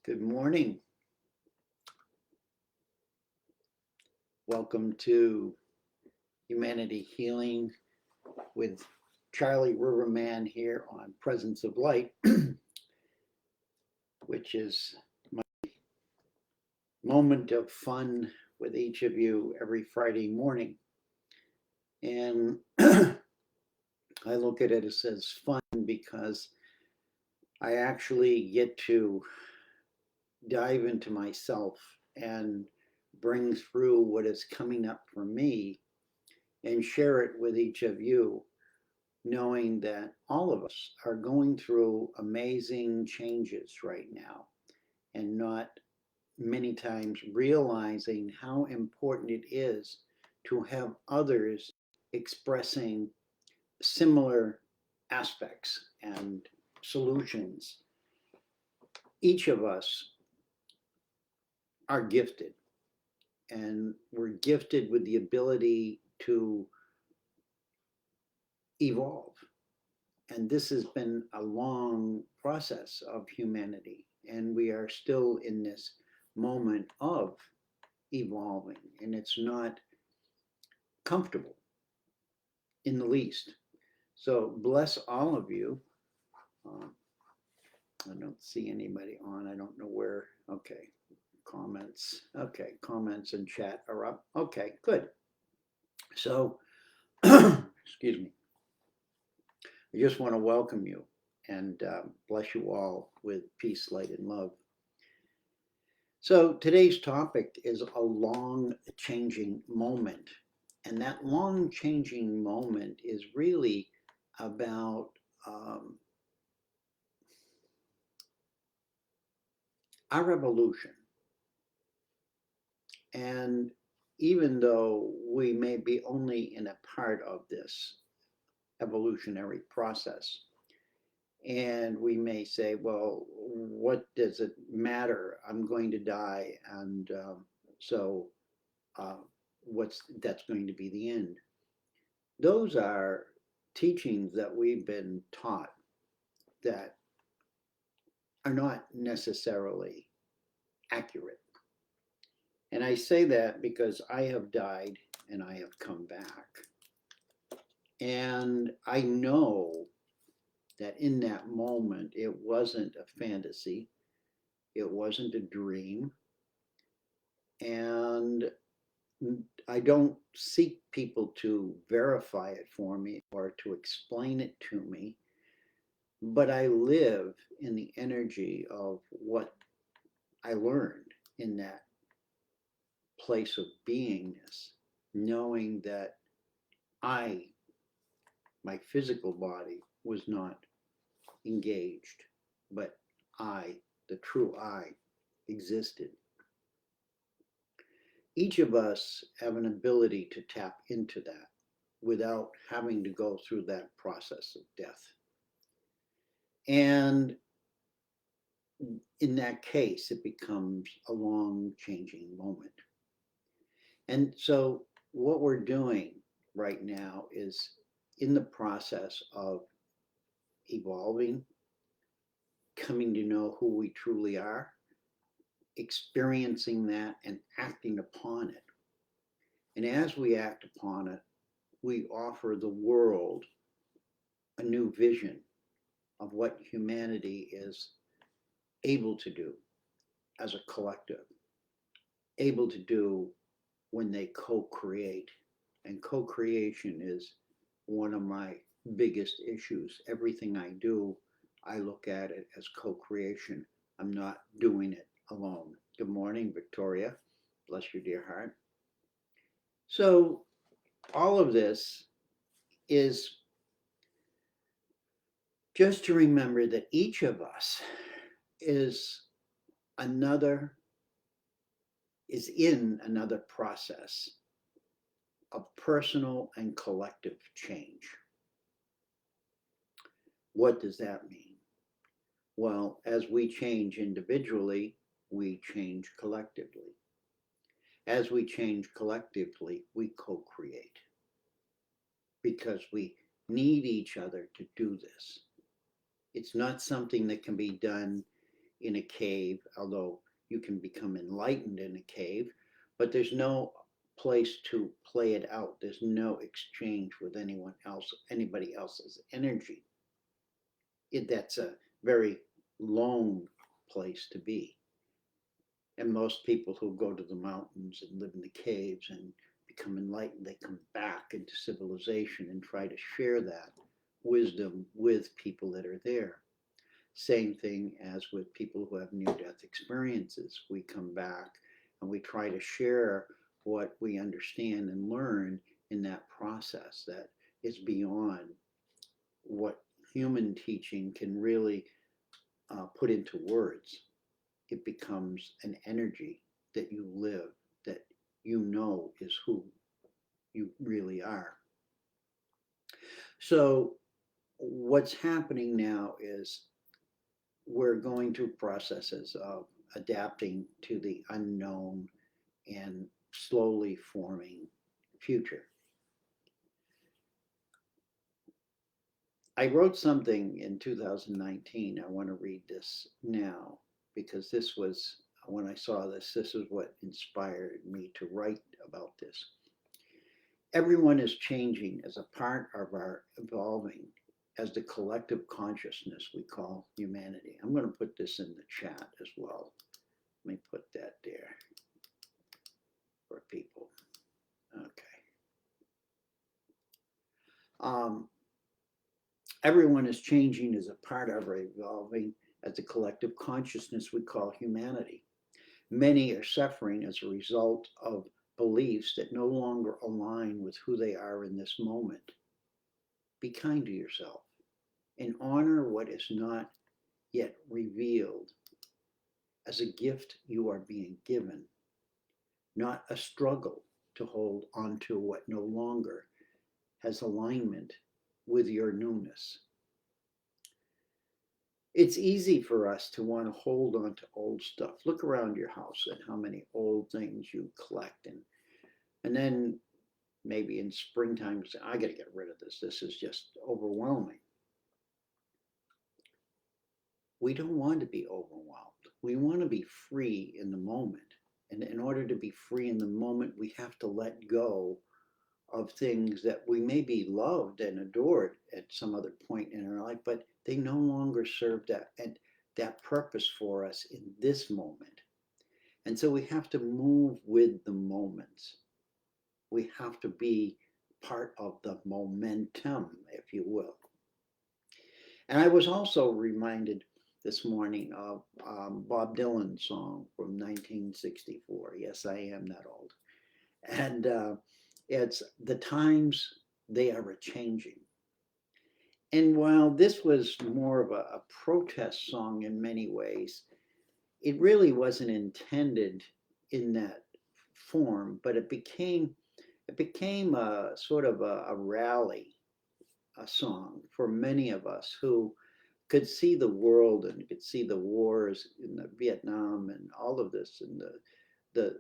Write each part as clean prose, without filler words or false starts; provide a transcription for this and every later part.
Good morning. Welcome to Humanity Healing with Charlie Riverman here on Presence of Light, which is my moment of fun with each of you every Friday morning. And I look at it as fun because I actually get to dive into myself and bring through what is coming up for me and share it with each of you, knowing that all of us are going through amazing changes right now and not many times realizing how important it is to have others expressing similar aspects and solutions. Each of us are gifted, and we're gifted with the ability to evolve. And this has been a long process of humanity, and we are still in this moment of evolving, and it's not comfortable in the least. So, bless all of you. Um, I don't see anybody on. I don't know where. Okay, comments. Okay, comments and chat are up. Okay, good. So, excuse me. I just want to welcome you and bless you all with peace, light, and love. So today's topic is a long changing moment. And that long changing moment is really about our evolution. And even though we may be only in a part of this evolutionary process, and we may say, well, what does it matter? I'm going to die. And so uh, that's going to be the end. Those are teachings that we've been taught that are not necessarily accurate. And I say that because I have died and I have come back. And I know that in that moment, it wasn't a fantasy, it wasn't a dream. And I don't seek people to verify it for me or to explain it to me, but I live in the energy of what I learned in that place of beingness, knowing that I, my physical body, was not engaged, but I, the true I, existed. Each of us have an ability to tap into that without having to go through that process of death. And in that case, it becomes a long changing moment. And so, what we're doing right now is in the process of evolving, coming to know who we truly are, experiencing that, and acting upon it. And as we act upon it, we offer the world a new vision of what humanity is able to do as a collective, able to do when they co create. And co creation is one of my biggest issues. Everything I do, I look at it as co creation. I'm not doing it alone. Good morning, Victoria. Bless your dear heart. So, all of this is just to remember that each of us is another, is in another process of personal and collective change. What does that mean? Well, as we change individually, we change collectively. As we change collectively, we co create because we need each other to do this. It's not something that can be done in a cave, although you can become enlightened in a cave, but there's no place to play it out. There's no exchange with anyone else, anybody else's energy. That's a very lone place to be. And most people who go to the mountains and live in the caves and become enlightened, they come back into civilization and try to share that wisdom with people that are there. Same thing as with people who have near-death experiences. We come back and we try to share what we understand and learn in that process that is beyond what human teaching can really put into words. It becomes an energy that you live, that you know is who you really are. So what's happening now is we're going through processes of adapting to the unknown and slowly forming future. I wrote something in 2019. I want to read this now because this was, when I saw this, this is what inspired me to write about this. Everyone is changing as a part of our evolving as the collective consciousness we call humanity. I'm going to put this in the chat as well. Let me put that there for people. Okay. Everyone is changing as a part of our evolving as the collective consciousness we call humanity. Many are suffering as a result of beliefs that no longer align with who they are in this moment. Be kind to yourself and honor what is not yet revealed as a gift you are being given, not a struggle to hold onto what no longer has alignment with your newness. It's easy for us to want to hold on to old stuff. Look around your house at how many old things you collect, and then maybe in springtime you say, I got to get rid of this. This is just overwhelming. We don't want to be overwhelmed. We want to be free in the moment. And in order to be free in the moment, we have to let go of things that we maybe loved and adored at some other point in our life, but they no longer serve that purpose for us in this moment. And so we have to move with the moments. We have to be part of the momentum, if you will. And I was also reminded this morning of Bob Dylan's song from 1964. Yes, I am that old. And it's the times they are a-changing. And while this was more of a protest song in many ways, it really wasn't intended in that form, but it became a sort of a rally, a song for many of us who could see the world and could see the wars in the Vietnam and all of this and the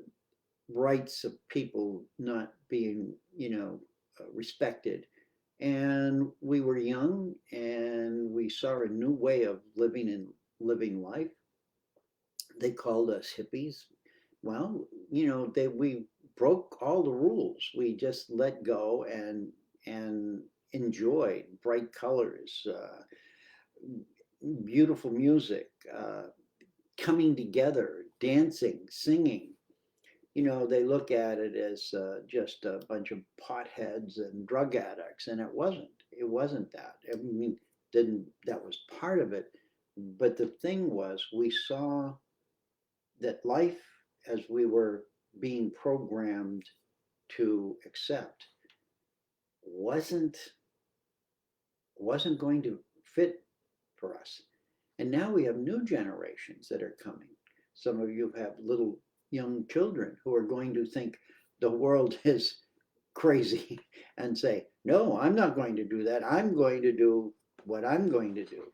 rights of people not being, respected. And we were young and we saw a new way of living life. They called us hippies. Well, we broke all the rules. We just let go and enjoyed bright colors, beautiful music, coming together, dancing, singing. They look at it as just a bunch of potheads and drug addicts, and it wasn't. It wasn't that. I mean, that was part of it, but the thing was, we saw that life, as we were being programmed to accept, wasn't going to fit for us. And now we have new generations that are coming. Some of you have little young children who are going to think the world is crazy and say, no, I'm not going to do that. I'm going to do what I'm going to do.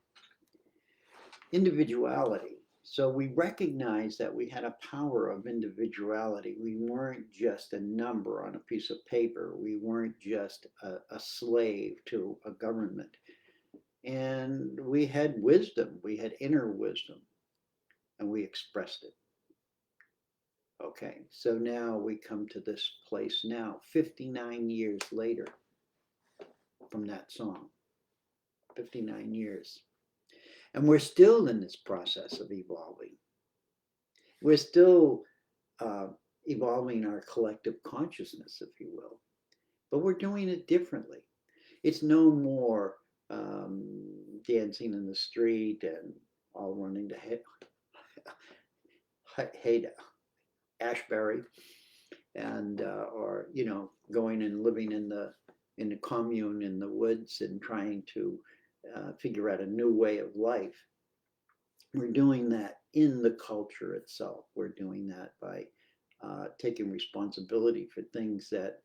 Individuality. So we recognized that we had a power of individuality. We weren't just a number on a piece of paper. We weren't just a slave to a government. And we had wisdom. We had inner wisdom. and we expressed it. Okay, so now we come to this place now, 59 years later from that song. 59 years. And we're still in this process of evolving. We're still evolving our collective consciousness, if you will, but we're doing it differently. It's no more dancing in the street and all running to Haight Ashbury, and or going and living in the commune in the woods and trying to figure out a new way of life. We're doing that in the culture itself. We're doing that by taking responsibility for things that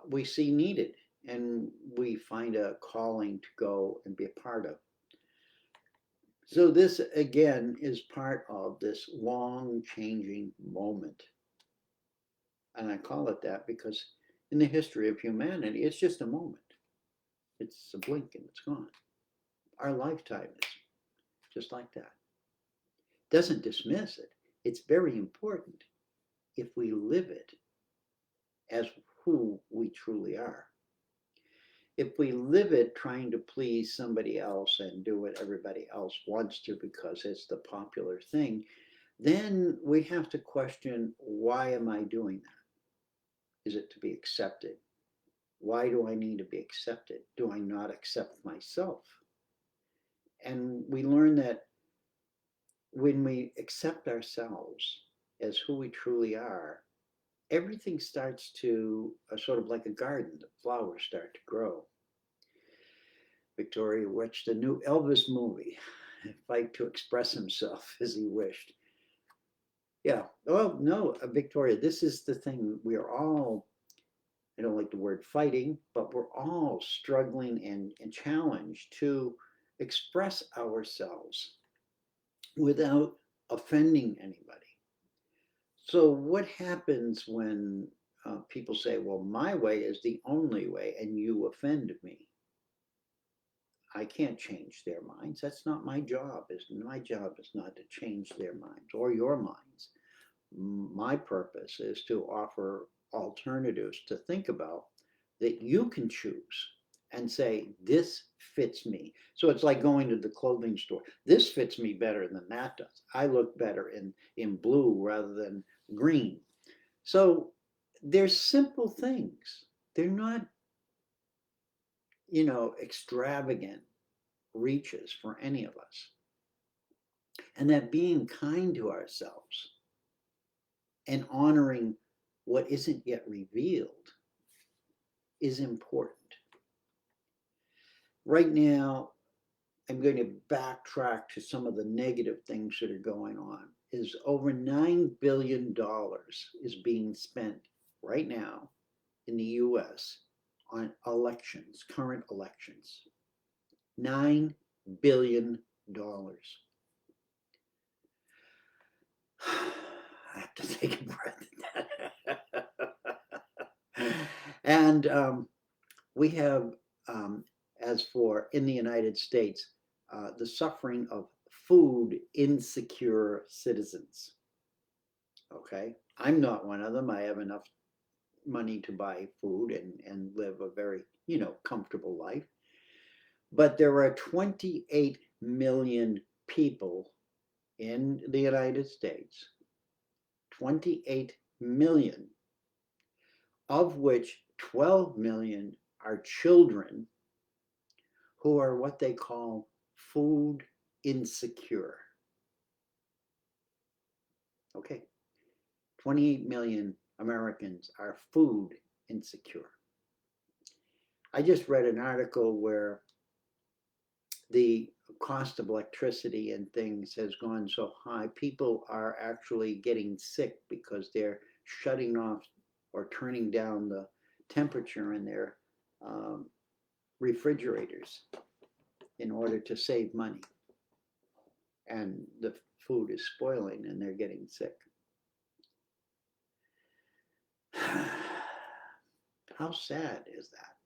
we see needed and we find a calling to go and be a part of. So this again is part of this long changing moment. And I call it that because in the history of humanity, it's just a moment. It's a blink and it's gone. Our lifetime is just like that. Doesn't dismiss it. It's very important if we live it as who we truly are. If we live it trying to please somebody else and do what everybody else wants to because it's the popular thing, then we have to question, why am I doing that? Is it to be accepted? Why do I need to be accepted? Do I not accept myself? And we learn that when we accept ourselves as who we truly are, everything starts to sort of like a garden, the flowers start to grow. Victoria watched the new Elvis movie, fight to express himself as he wished. Yeah, well, no, Victoria, this is the thing. We are all, I don't like the word fighting, but we're all struggling and challenged to express ourselves without offending anybody. So what happens when people say, well, my way is the only way and you offend me? I can't change their minds. That's not my job. My job is not to change their minds or your minds. My purpose is to offer alternatives to think about that you can choose and say, this fits me. So it's like going to the clothing store. This fits me better than that does. I look better in blue rather than green. So they're simple things. They're not, extravagant reaches for any of us. And that being kind to ourselves and honoring what isn't yet revealed is important. Right now, I'm going to backtrack to some of the negative things that are going on. Is over $9 billion is being spent right now in the US on elections, current elections. $9 billion. I have to take a breath at that. And we have, as for in the United States, the suffering of food insecure citizens. Okay, I'm not one of them. I have enough money to buy food and live a very, comfortable life. But there are 28 million people in the United States, 28 million, of which 12 million are children who are what they call food insecure. Okay, 28 million Americans are food insecure. I just read an article where the cost of electricity and things has gone so high, people are actually getting sick because they're shutting off or turning down the temperature in their refrigerators in order to save money. And the food is spoiling and they're getting sick. How sad is that?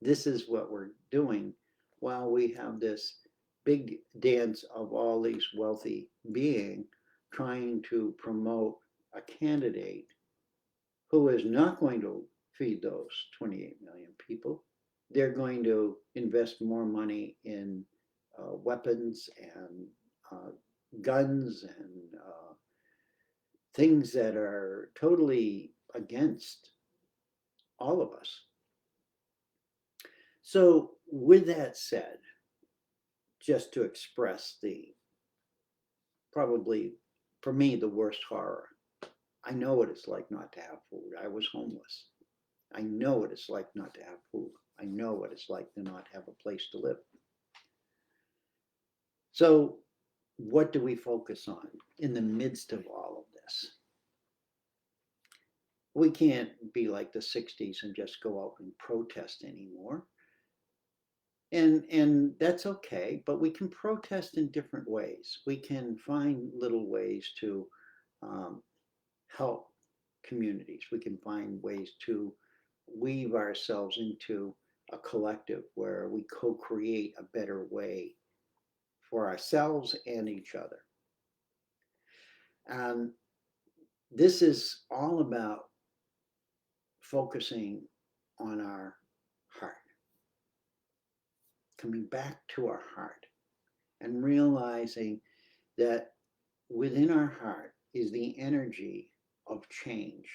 This is what we're doing while we have this big dance of all these wealthy beings trying to promote a candidate who is not going to feed those 28 million people. They're going to invest more money in weapons and uh, guns and things that are totally against all of us. So, with that said, just to express the probably for me the worst horror, I know what it's like not to have food. I was homeless. I know what it's like not to have food. I know what it's like to not have a place to live. So, what do we focus on in the midst of all of this? We can't be like the 60s and just go out and protest anymore. And that's okay, but we can protest in different ways. We can find little ways to um, help communities. We can find ways to weave ourselves into a collective where we co-create a better way for ourselves and each other. And this is all about focusing on our heart, coming back to our heart and realizing that within our heart is the energy of change,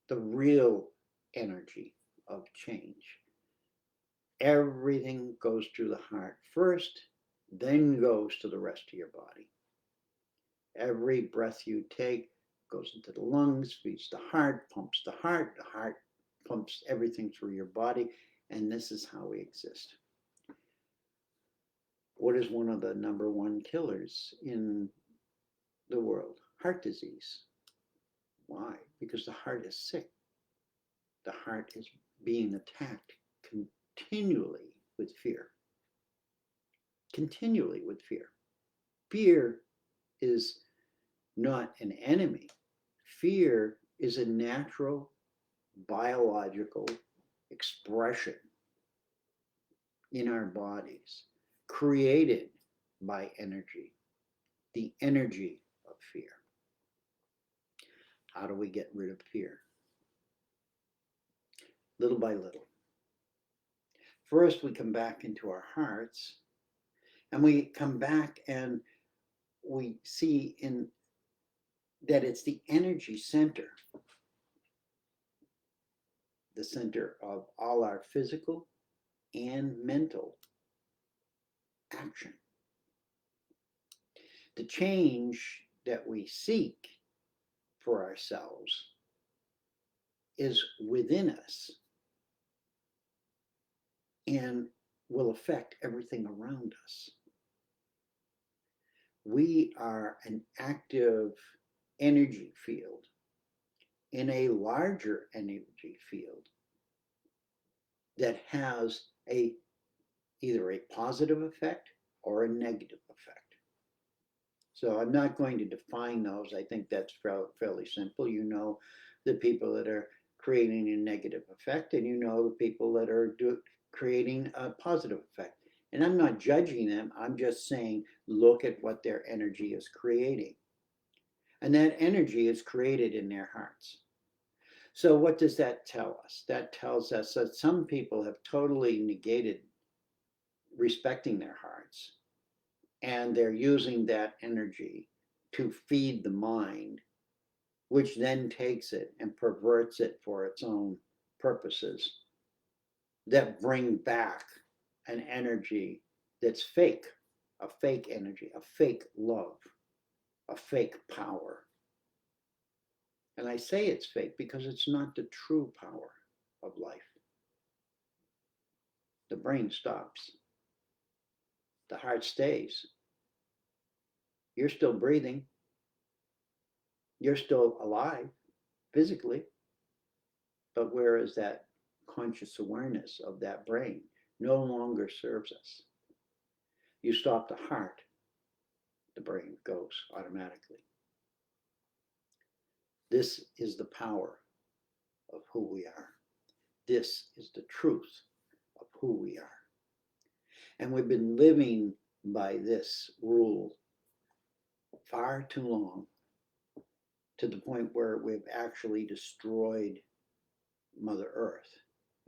the real energy of change. Everything goes through the heart first, then goes to the rest of your body. Every breath you take goes into the lungs, feeds the heart, the heart pumps everything through your body, and this is how we exist. What is one of the number one killers in the world? Heart disease. Why? Because the heart is sick. The heart is being attacked continually with fear. Continually with fear. Fear is not an enemy. Fear is a natural biological expression in our bodies created by energy, the energy of fear. How do we get rid of fear? Little by little. First, we come back into our hearts and we come back and we see in that it's the energy center, the center of all our physical and mental action. The change that we seek for ourselves is within us and will affect everything around us. We are an active energy field in a larger energy field that has either a positive effect or a negative effect. So I'm not going to define those. I think that's fairly simple. You know the people that are creating a negative effect, and you know the people that are creating a positive effect. And I'm not judging them. I'm just saying, look at what their energy is creating. And that energy is created in their hearts. So what does that tell us? That tells us that some people have totally negated respecting their hearts, and they're using that energy to feed the mind, which then takes it and perverts it for its own purposes that bring back an energy that's fake, a fake energy, a fake love, a fake power. And I say it's fake because it's not the true power of life. The brain stops, the heart stays. You're still breathing, you're still alive physically, but where is that conscious awareness of that brain no longer serves us? You stop the heart, the brain goes automatically. This is the power of who we are. This is the truth of who we are. And we've been living by this rule far too long, to the point where we've actually destroyed Mother Earth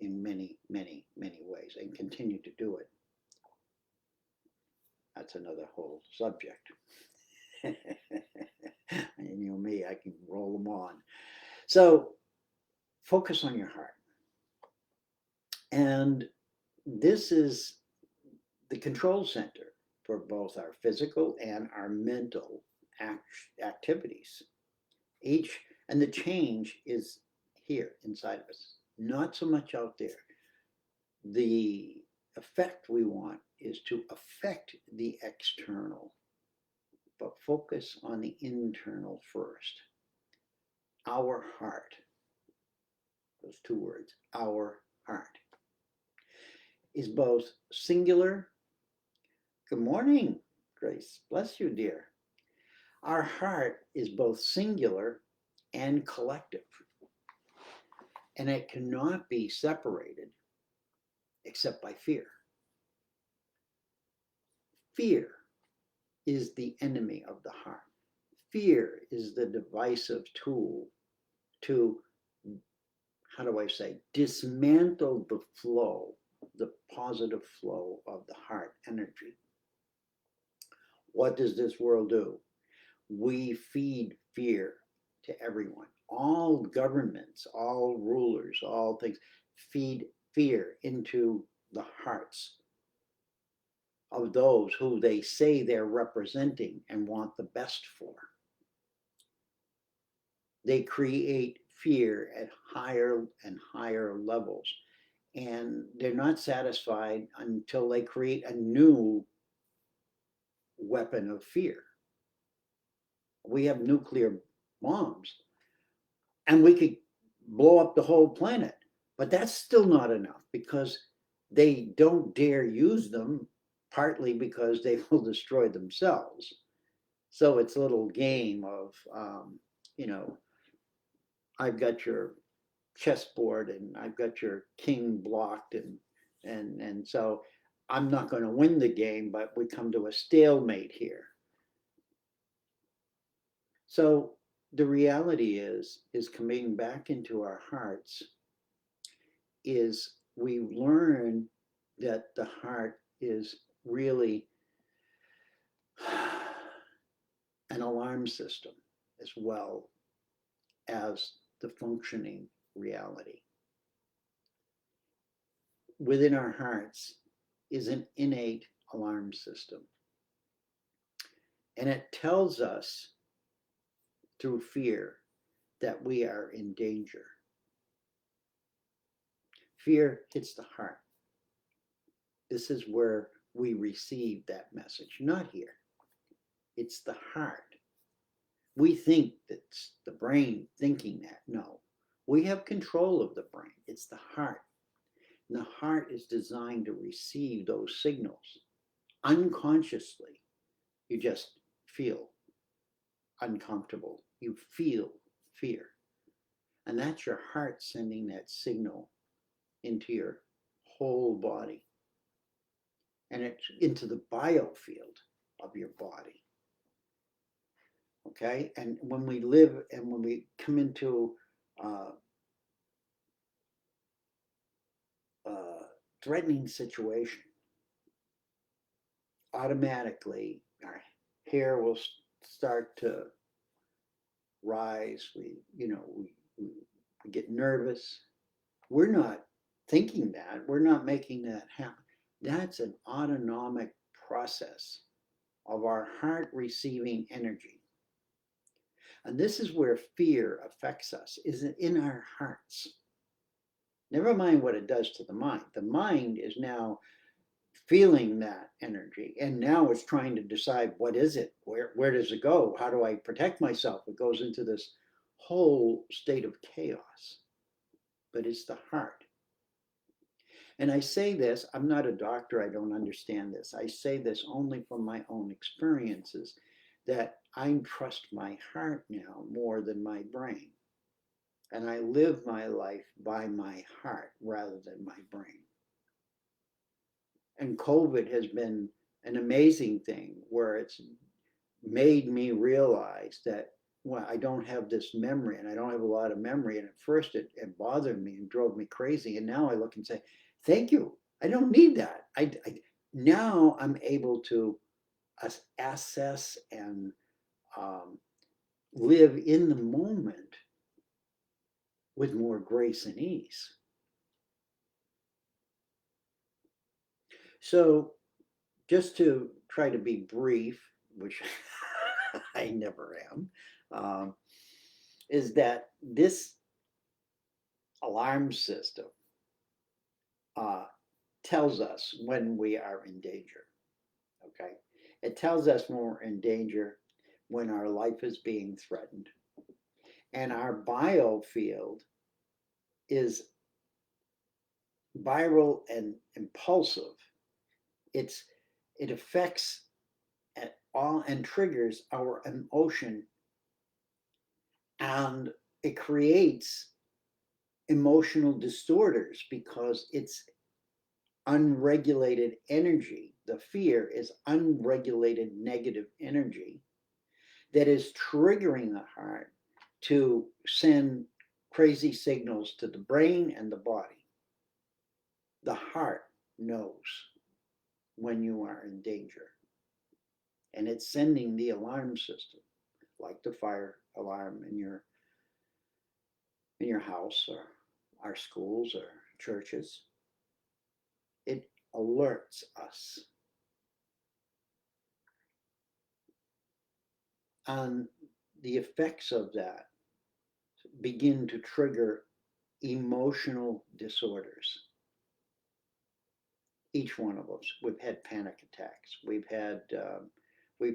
in many, many, many ways and continue to do it. That's another whole subject. And you know me, I can roll them on. So focus on your heart. And this is the control center for both our physical and our mental activities. And the change is here inside of us, not so much out there. The effect we want is to affect the external, but focus on the internal first. Our heart, those two words, our heart, is both singular. Good morning, Grace. Bless you, dear. Our heart is both singular and collective, and it cannot be separated except by fear. Fear is the enemy of the heart. Fear is the divisive tool to, how do I say, dismantle the flow, the positive flow of the heart energy. What does this world do? We feed fear to everyone. All governments, all rulers, all things feed fear into the hearts of those who they say they're representing and want the best for. They create fear at higher and higher levels, and they're not satisfied until they create a new weapon of fear. We have nuclear bombs, and we could blow up the whole planet, but that's still not enough, because they don't dare use them, partly because they will destroy themselves. So it's a little game of, I've got your chessboard and I've got your king blocked, and so I'm not going to win the game, but we come to a stalemate here. So the reality is coming back into our hearts, is we learn that the heart is really an alarm system as well as the functioning reality. Within our hearts is an innate alarm system, and it tells us through fear that we are in danger. Fear hits the heart. This is where we receive that message, not here. It's the heart. We think that's the brain thinking that. No, we have control of the brain. It's the heart. And the heart is designed to receive those signals unconsciously. You just feel uncomfortable. You feel fear. And that's your heart sending that signal into your whole body, and it's into the biofield of your body. Okay? And when we live and when we come into threatening situation, automatically our hair will start to rise. We get nervous. We're not thinking that. We're not making that happen. That's an autonomic process of our heart receiving energy. And this is where fear affects us, is in our hearts. Never mind what it does to the mind. The mind is now feeling that energy, and now it's trying to decide, what is it? Where does it go? How do I protect myself? It goes into this whole state of chaos. But it's the heart. And I say this, I'm not a doctor, I don't understand this. I say this only from my own experiences, that I trust my heart now more than my brain. And I live my life by my heart rather than my brain. And COVID has been an amazing thing where it's made me realize that, well, I don't have this memory and I don't have a lot of memory. And at first it bothered me and drove me crazy. And now I look and say, thank you. I don't need that. Now I'm able to assess and um, live in the moment with more grace and ease. So, just to try to be brief, which I never am, um, is that this alarm system uh, tells us when we are in danger. Okay. It tells us when we're in danger, when our life is being threatened. And our biofield is viral and impulsive. It's it affects at all and triggers our emotion, and it creates emotional disorders because it's unregulated energy. The fear is unregulated negative energy that is triggering the heart to send crazy signals to the brain and the body. The heart knows when you are in danger, and it's sending the alarm system, like the fire alarm in your house or our schools or churches. It alerts us. And the effects of that begin to trigger emotional disorders. Each one of us. We've had panic attacks. We've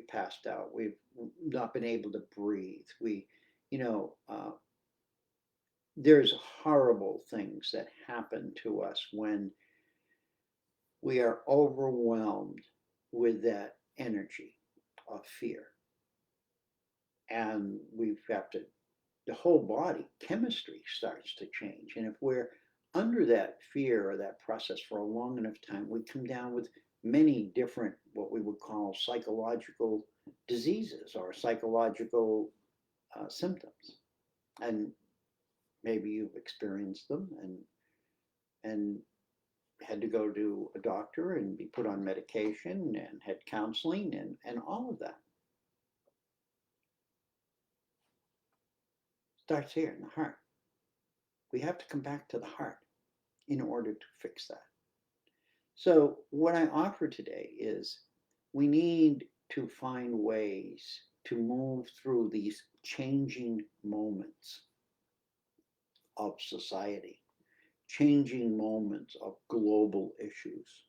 passed out. We've not been able to breathe. You know, there's horrible things that happen to us when we are overwhelmed with that energy of fear. And we've got to, the whole body chemistry starts to change. And if we're under that fear or that process for a long enough time, we come down with many different, what we would call psychological diseases or psychological symptoms. And maybe you've experienced them and had to go to a doctor and be put on medication and had counseling and all of that. Starts here in the heart. We have to come back to the heart in order to fix that. So, what I offer today is we need to find ways to move through these changing moments of society, changing moments of global issues,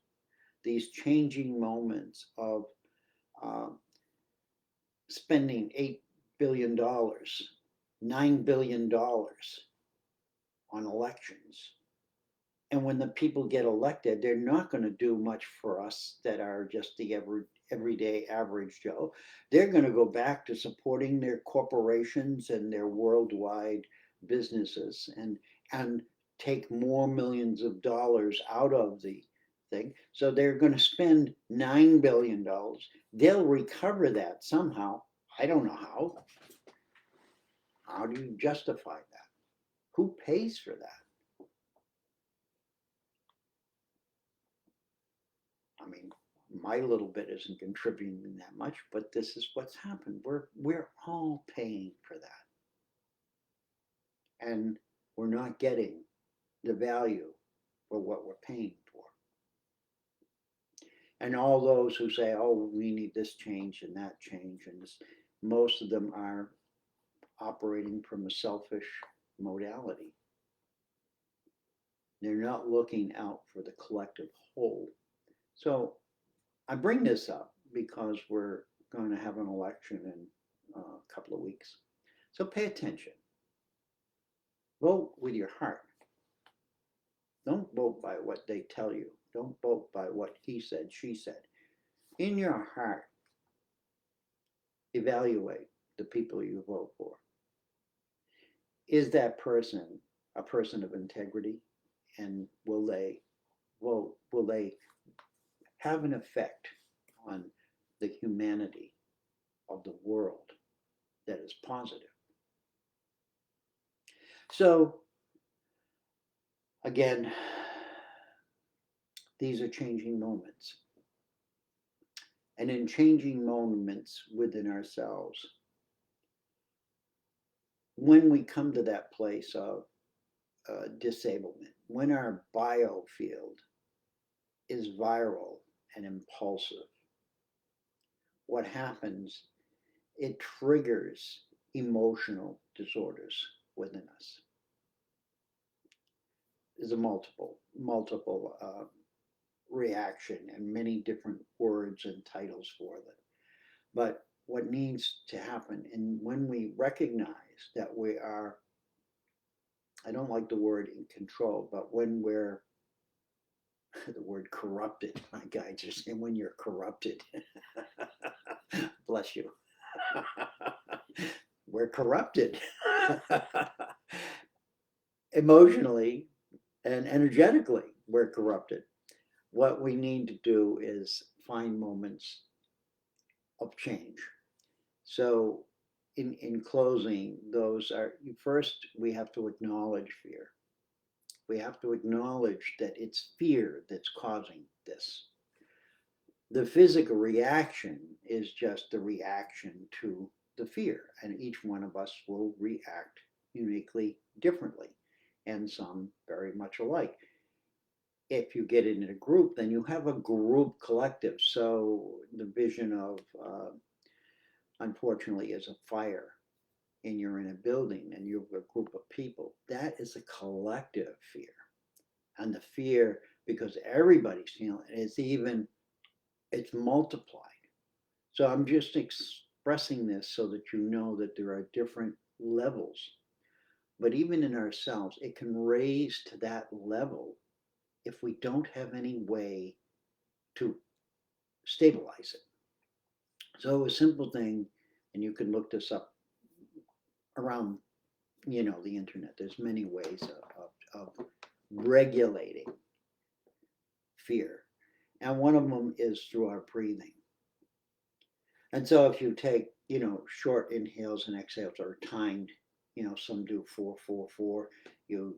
these changing moments of uh, spending $8 billion, $9 billion on elections. And when the people get elected, they're not going to do much for us that are just the everyday average Joe. They're going to go back to supporting their corporations and their worldwide businesses and take more millions of dollars out of the thing. So they're going to spend $9 billion. They'll recover that somehow. I don't know how. How do you justify that? Who pays for that? I mean, my little bit isn't contributing that much, but this is what's happened. We're all paying for that. And we're not getting the value for what we're paying for. And all those who say, oh, we need this change and that change, and this, most of them are operating from a selfish modality. They're not looking out for the collective whole. So I bring this up because we're going to have an election in a couple of weeks. So pay attention. Vote with your heart. Don't vote by what they tell you. Don't vote by what he said, she said. In your heart, evaluate the people you vote for. Is that person a person of integrity? And will they have an effect on the humanity of the world that is positive. So, again, these are changing moments. And in changing moments within ourselves, when we come to that place of disablement, when our biofield is viral and impulsive, what happens, it triggers emotional disorders within us. There's a multiple reaction and many different words and titles for them. But what needs to happen, and when we recognize that we are, I don't like the word in control, but when we're, the word corrupted, my guides are saying when you're corrupted, bless you, we're corrupted emotionally and energetically, we're corrupted. What we need to do is find moments of change. So, in closing, those are, first, we have to acknowledge fear. We have to acknowledge that it's fear that's causing this. The physical reaction is just the reaction to the fear, and each one of us will react uniquely differently, and some very much alike. If you get in a group, then you have a group collective. So the vision of, unfortunately, is a fire, and you're in a building and you have a group of people. That is a collective fear. And the fear, because everybody's feeling it, is even, it's multiplied. So I'm just expressing this so that you know that there are different levels. But even in ourselves, it can raise to that level if we don't have any way to stabilize it. So a simple thing, and you can look this up around, the internet. There's many ways of regulating fear, and one of them is through our breathing. And so if you take, short inhales and exhales that are timed, some do 4-4-4. You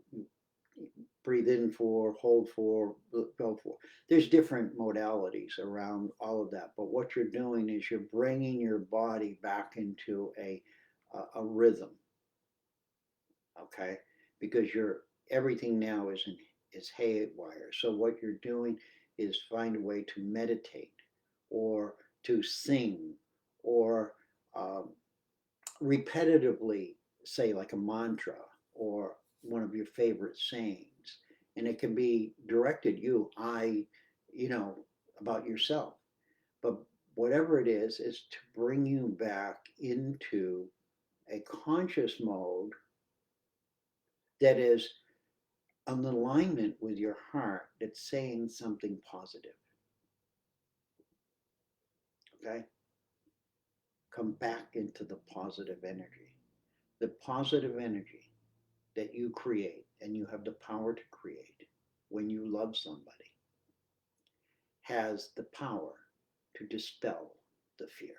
breathe in 4, hold 4, go 4. There's different modalities around all of that. But what you're doing is you're bringing your body back into a rhythm, okay? Because everything now is haywire. So what you're doing is find a way to meditate or to sing or repetitively say like a mantra or one of your favorite sayings. And it can be directed about yourself. But whatever it is to bring you back into a conscious mode that is an alignment with your heart that's saying something positive. Okay? Come back into the positive energy. The positive energy that you create and you have the power to create when you love somebody has the power to dispel the fear.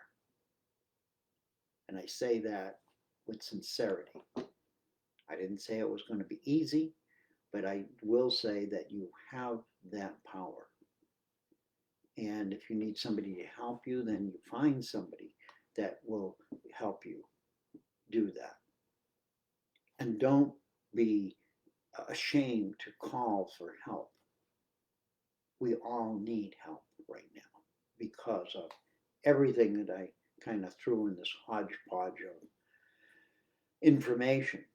And I say that with sincerity. I didn't say it was going to be easy, but I will say that you have that power. And if you need somebody to help you, then you find somebody that will help you do that. And don't be ashamed to call for help. We all need help right now because of everything that I kind of threw in this hodgepodge of information.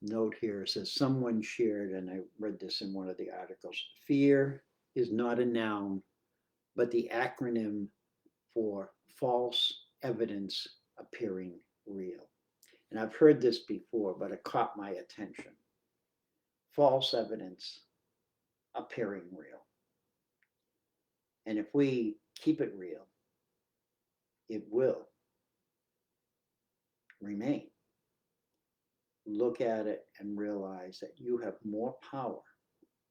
Note here says someone shared, and I read this in one of the articles, fear is not a noun, but the acronym for false evidence appearing real. And I've heard this before, but it caught my attention. False evidence appearing real. And if we keep it real, it will remain. Look at it and realize that you have more power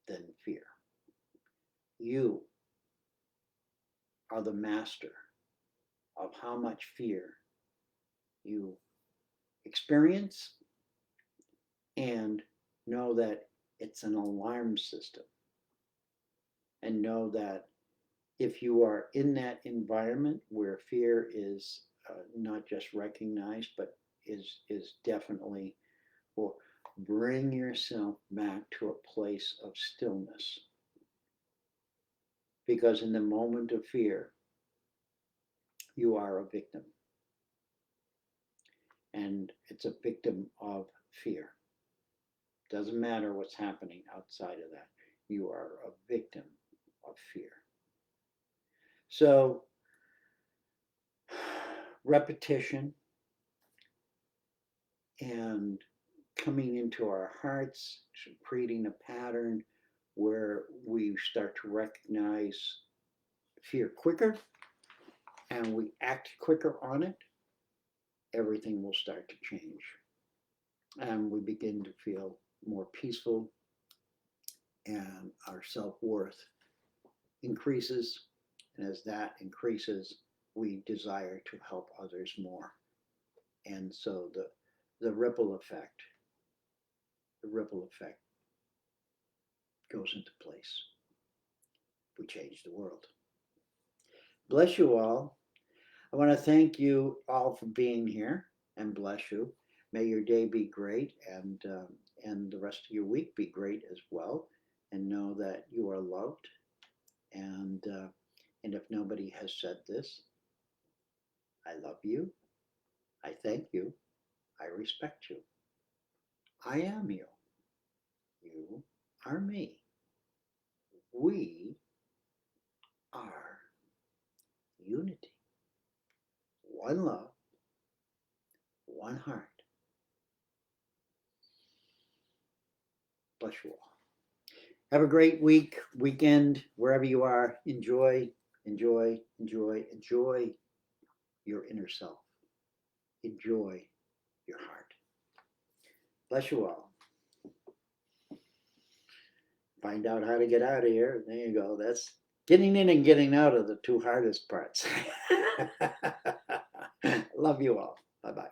than fear. You are the master of how much fear you experience, and know that it's an alarm system, and know that if you are in that environment where fear is not just recognized but is definitely, well, bring yourself back to a place of stillness, because in the moment of fear you are a victim, and it's a victim of fear. Doesn't matter what's happening outside of that, you are a victim of fear. So repetition and coming into our hearts, creating a pattern where we start to recognize fear quicker and we act quicker on it, everything will start to change. And we begin to feel more peaceful, and our self-worth increases. And as that increases, we desire to help others more. And so the ripple effect, the ripple effect goes into place. We change the world. Bless you all. I want to thank you all for being here, and bless you. May your day be great, and the rest of your week be great as well. And know that you are loved. And if nobody has said this, I love you. I thank you. I respect you. I am you. You are me. We are unity. One love, one heart. Bless you all. Have a great weekend, wherever you are. Enjoy, enjoy, enjoy, enjoy your inner self. Enjoy your heart. Bless you all. Find out how to get out of here. There you go. That's getting in and getting out of the two hardest parts. Love you all. Bye-bye.